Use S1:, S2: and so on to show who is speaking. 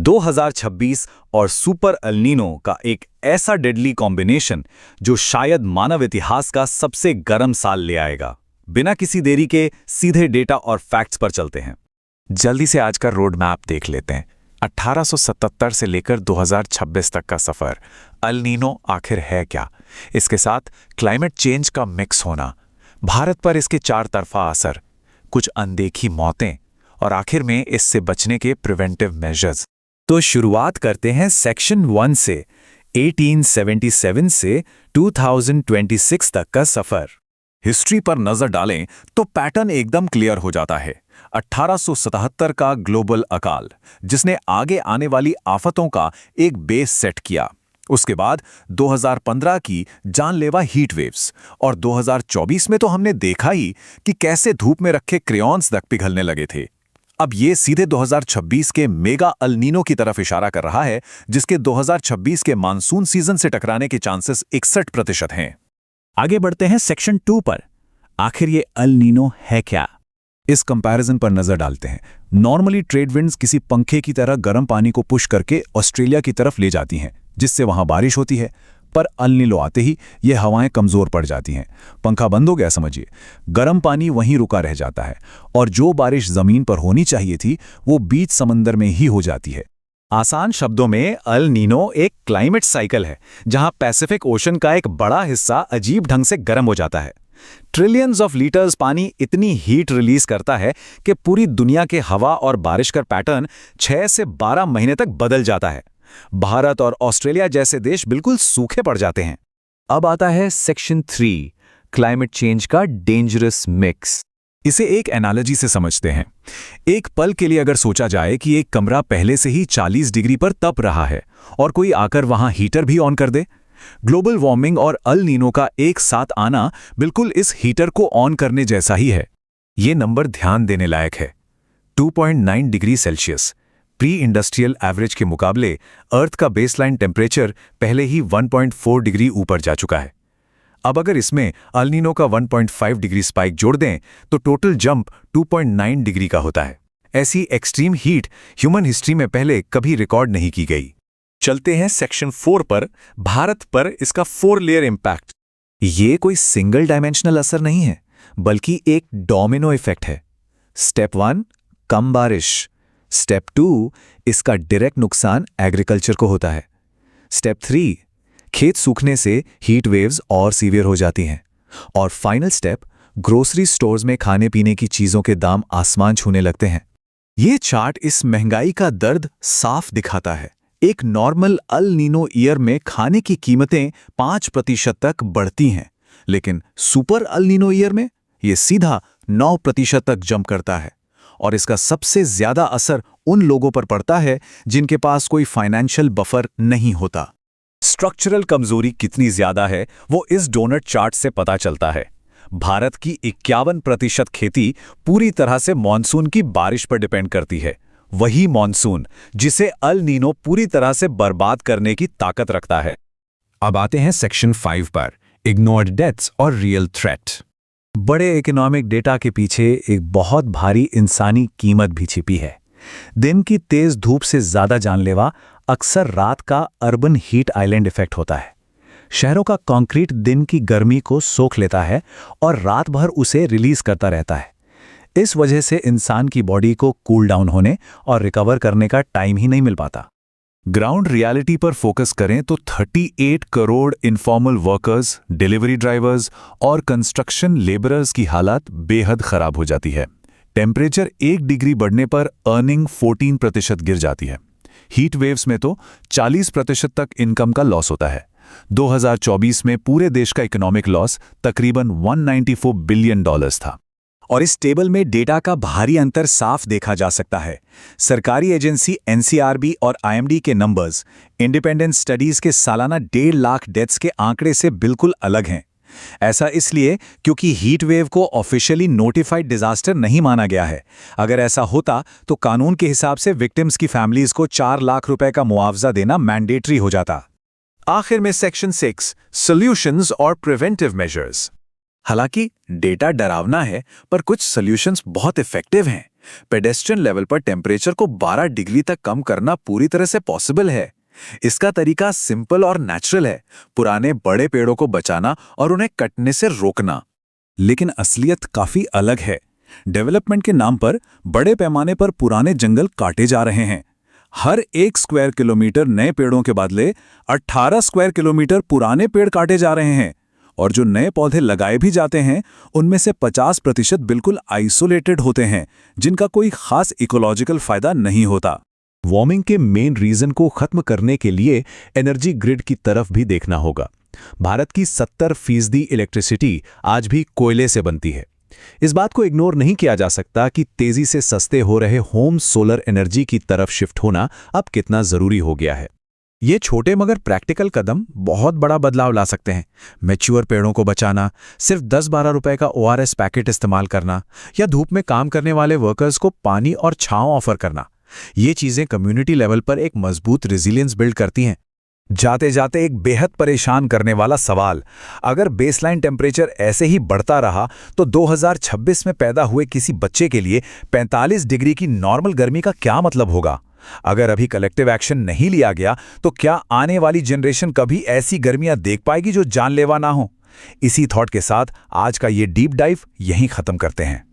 S1: 2026 और super El Nino का एक ऐसा डेडली कॉम्बिनेशन जो शायद मानव इतिहास का सबसे गर्म साल ले आएगा। बिना किसी देरी के सीधे डेटा और फैक्ट्स पर चलते हैं।
S2: जल्दी से आज का रोड मैप देख लेते हैं। 1877 से लेकर 2026 तक का सफर। एल नीनो आखिर है क्या? इसके साथ क्लाइमेट चेंज का मिक्स होना, भारत पर इसके चार तरफा असर, कुछ अनदेखी मौतें और आखिर में इससे बचने के प्रिवेंटिव मेजर्स।
S1: तो शुरुआत करते हैं सेक्शन 1 से। 1877 से 2026 तक का सफर। हिस्ट्री पर नजर डालें तो पैटर्न एकदम क्लियर हो जाता है। 1877 का ग्लोबल अकाल, जिसने आगे आने वाली आफतों का एक बेस सेट किया। उसके बाद 2015 की जानलेवा हीट वेव्स और 2024 में तो हमने देखा ही कि कैसे धूप में रखे क्रेयॉन्स तक पिघलने लगे थे। अब ये सीधे 2026 के मेगा एल नीनो की तरफ इशारा कर रहा है, जिसके 2026 के मानसून सीजन से टकराने के चांसेस 61% हैं।
S3: आगे बढ़ते हैं सेक्शन 2 पर। आखिर ये एल नीनो है क्या?
S1: इस कंपैरिजन पर नजर डालते हैं। नॉर्मली ट्रेड विंड्स किसी पंखे की तरह गर्म पानी को पुश करके ऑस्ट्रेलिया की तरफ ले जाती हैं, जिससे वहां बारिश होती है। पर एल नीनो आते ही ये हवाएं कमजोर पड़ जाती हैं। पंखा बंद हो गया समझिए। गर्म पानी वहीं रुका रह जाता है और जो बारिश जमीन पर होनी चाहिए थी वो बीच समंदर में ही हो जाती है। आसान शब्दों में एल नीनो एक क्लाइमेट साइकिल है, जहां पैसिफिक ओशन का एक बड़ा हिस्सा अजीब ढंग से गर्म हो जाता है। ट्रिलियंस ऑफ लीटर्स पानी इतनी हीट रिलीज करता है कि पूरी दुनिया के हवा और बारिश का पैटर्न 6 से 12 महीने तक बदल जाता है। भारत और ऑस्ट्रेलिया जैसे देश बिल्कुल सूखे पड़ जाते हैं। अब आता है सेक्शन 3, क्लाइमेट चेंज का डेंजरस मिक्स। इसे एक एनालॉजी से समझते हैं। एक पल के लिए अगर सोचा जाए कि एक कमरा पहले से ही 40 डिग्री पर तप रहा है और कोई आकर वहां हीटर भी ऑन कर दे। ग्लोबल वार्मिंग और एल नीनो का एक साथ आना बिल्कुल इस हीटर को ऑन करने जैसा ही है। ये नंबर ध्यान देने लायक है। 2.9 degree Celsius pre industrial average के मुकाबले अर्थ का बेसलाइन टेम्परेचर पहले ही 1.4 डिग्री ऊपर जा चुका है। अब अगर इसमें एल नीनो का 1.5 डिग्री स्पाइक जोड़ दें तो टोटल जंप 2.9 डिग्री का होता है। ऐसी एक्सट्रीम हीट ह्यूमन हिस्ट्री में पहले कभी रिकॉर्ड नहीं की गई। चलते हैं सेक्शन 4 पर, भारत पर इसका 4 लेयर इंपैक्ट। ये कोई सिंगल डायमेंशनल असर नहीं है, बल्कि एक डोमिनो इफेक्ट है। स्टेप 1, कम बारिश। स्टेप 2, इसका डायरेक्ट नुकसान एग्रीकल्चर को होता है। स्टेप 3, खेत सूखने से हीट वेव्स और सीवियर हो जाती हैं। और फाइनल स्टेप, ग्रोसरी स्टोर्स में खाने पीने की चीजों के दाम आसमान छूने लगते हैं। ये चार्ट इस महंगाई का दर्द साफ दिखाता है। एक नॉर्मल एल नीनो ईयर में खाने की कीमतें 5% तक बढ़ती हैं, लेकिन सुपर एल नीनो ईयर में ये सीधा 9% तक जंप करता है। और इसका सबसे ज्यादा असर उन लोगों पर पड़ता है जिनके पास कोई फाइनेंशियल बफर नहीं होता। स्ट्रक्चरल कमजोरी कितनी ज्यादा है वो इस डोनट चार्ट से पता चलता है। भारत की 51% खेती पूरी तरह से मॉनसून की बारिश पर डिपेंड करती है। वही मॉनसून जिसे एल नीनो पूरी तरह से बर्बाद करने की ताकत रखता है। अब आते हैं सेक्शन 5 पर, इग्नोर्ड डेथ्स और रियल थ्रेट। बड़े इकोनॉमिक डेटा के पीछे एक बहुत भारी इंसानी कीमत भी छिपी है। दिन की तेज धूप से ज्यादा जानलेवा अक्सर रात का अर्बन हीट आइलैंड इफेक्ट होता है। शहरों का कंक्रीट दिन की गर्मी को सोख लेता है और रात भर उसे रिलीज करता रहता है। इस वजह से इंसान की बॉडी को कूल डाउन होने और रिकवर करने का टाइम ही नहीं मिल पाता। ग्राउंड रियलिटी पर फोकस करें तो 38 crore informal workers, delivery drivers और कंस्ट्रक्शन लेबरर्स की हालत बेहद खराब हो जाती है। टेम्परेचर 1 डिग्री बढ़ने पर अर्निंग 14% गिर जाती है। हीट वेव्स में तो 40% तक इनकम का लॉस होता है। 2024 में पूरे देश का इकोनॉमिक लॉस तकरीबन $194 बिलियन था। और इस टेबल में डेटा का भारी अंतर साफ देखा जा सकता है। सरकारी एजेंसी एनसीआरबी और आईएमडी के नंबर्स इंडिपेंडेंट स्टडीज के सालाना 1.5 लाख डेथ्स के आंकड़े से बिल्कुल अलग हैं। ऐसा इसलिए क्योंकि हीट वेव को ऑफिशियली नोटिफाइड डिजास्टर नहीं माना गया है। अगर ऐसा होता तो कानून के हिसाब से विक्टिम्स की फैमिलीज को 4 लाख रुपए का मुआवजा देना मैंडेटरी हो जाता। आखिर में सेक्शन 6, सॉल्यूशंस और प्रिवेंटिव मेजर्स। हालांकि डेटा डरावना है, पर कुछ सॉल्यूशंस बहुत इफेक्टिव हैं। पेडेस्ट्रियन लेवल पर टेम्परेचर को 12 डिग्री तक कम करना पूरी तरह से पॉसिबल है। इसका तरीका सिंपल और नेचुरल है, पुराने बड़े पेड़ों को बचाना और उन्हें कटने से रोकना।
S3: लेकिन असलियत काफी अलग है। डेवलपमेंट के नाम पर बड़े पैमाने पर पुराने जंगल काटे जा रहे हैं। हर 1 स्क्वायर किलोमीटर नए पेड़ों के बदले 18 स्क्वायर किलोमीटर पुराने पेड़ काटे जा रहे हैं, और जो नए पौधे लगाए भी जाते हैं उनमें से 50% बिल्कुल आइसोलेटेड होते हैं, जिनका कोई खास इकोलॉजिकल फायदा नहीं होता।
S2: वार्मिंग के मेन रीजन को खत्म करने के लिए एनर्जी ग्रिड की तरफ भी देखना होगा। भारत की 70% इलेक्ट्रिसिटी आज भी कोयले से बनती है। इस बात को इग्नोर नहीं किया जा सकता कि तेजी से सस्ते हो रहे होम सोलर एनर्जी की तरफ शिफ्ट होना अब कितना जरूरी हो गया है।
S1: ये छोटे मगर प्रैक्टिकल कदम बहुत बड़ा बदलाव ला सकते हैं। मैच्योर पेड़ों को बचाना, सिर्फ 10-12 रुपए का ORS पैकेट इस्तेमाल करना, या धूप में काम करने वाले वर्कर्स को पानी और छांव ऑफर करना, ये चीजें कम्युनिटी लेवल पर एक मजबूत रेजिलियंस बिल्ड करती हैं।
S3: जाते जाते एक बेहद परेशान करने वाला सवाल, अगर बेसलाइन टेम्परेचर ऐसे ही बढ़ता रहा तो 2026 में पैदा हुए किसी बच्चे के लिए 45 डिग्री की नॉर्मल गर्मी का क्या मतलब होगा? अगर अभी कलेक्टिव एक्शन नहीं लिया गया तो क्या आने वाली जनरेशन कभी ऐसी गर्मियां देख पाएगी जो जानलेवा ना हो? इसी थॉट के साथ आज का ये डीप डाइव यहीं खत्म करते हैं।